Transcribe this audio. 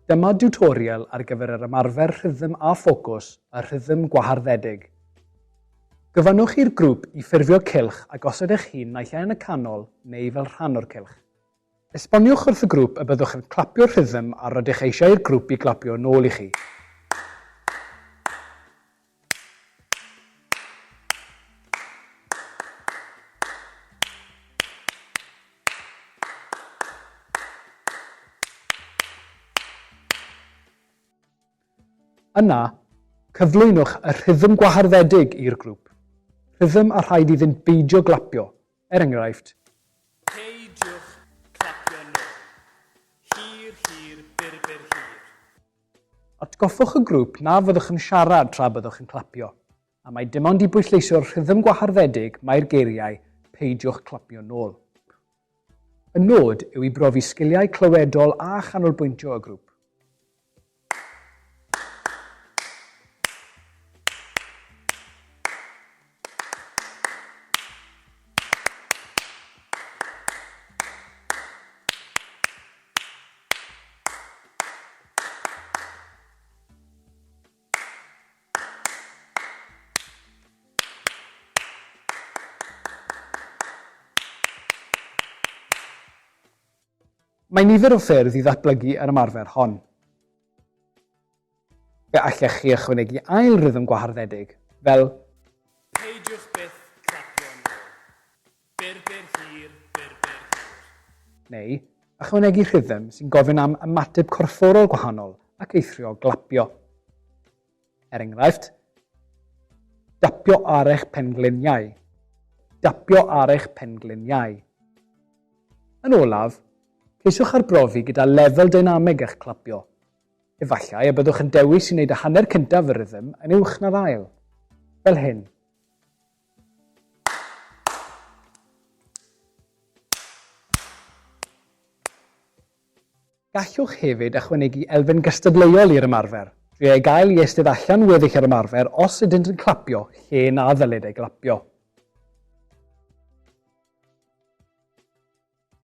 Dyma diwtorial ar gyfer yr ymarfer rhythm a ffocws a rhythm gwaharddedig. Gyfannwch i'r grŵp i ffurfio cylch a gosod eich hun naill ai yn y canol neu fel rhan o'r cylch. Esboniwch wrth y grŵp y byddwch yn clapio'r rhythm a rydych eisiau i'r grŵp i glapio nôl i chi. Yna, cyflwynwch y rhythm gwaharddedig i'r grŵp. Rhythm a rhaid iddynt beidio glapio. Enghraifft. Peidiwch clapio nôl. Hir, hir, byr, hir. Atgoffwch y grŵp na fyddwch yn siarad tra byddwch yn clapio, a mae dim ond i bwysleisio'r rhythm gwaharddedig mae'r geiriau peidiwch clapio nôl. Y nod yw i brofi sgiliau clywedol a chanolbwyntio y grŵp. Mae nifer o ffyrdd i ddatblygu yr ymarfer hon. Fe allech chi ychwanegu ail rhythm gwaharddedig, fel Peidiwch byth clapio nôl. Byr, hir, byr, hir. neu ychwanegu rhythm sy'n gofyn am ymateb corfforol gwahanol ac eithrio glapio. Enghraifft, dapio ar eich pengliniau. Dapio ar eich pengliniau. Yn olaf, ceisiwch arbrofi gyda lefel dynamig eich clapio. Efallai y byddwch yn dewis i wneud y hanner cyntaf y rhythm yn uwch na'r ail, fel hyn. Gallwch hefyd ychwanegu elfen gystadleuol i'r ymarfer, drwy ei gael i eistedd allan weddill yr ymarfer os ydynt yn clapio lle na ddylid ei glapio.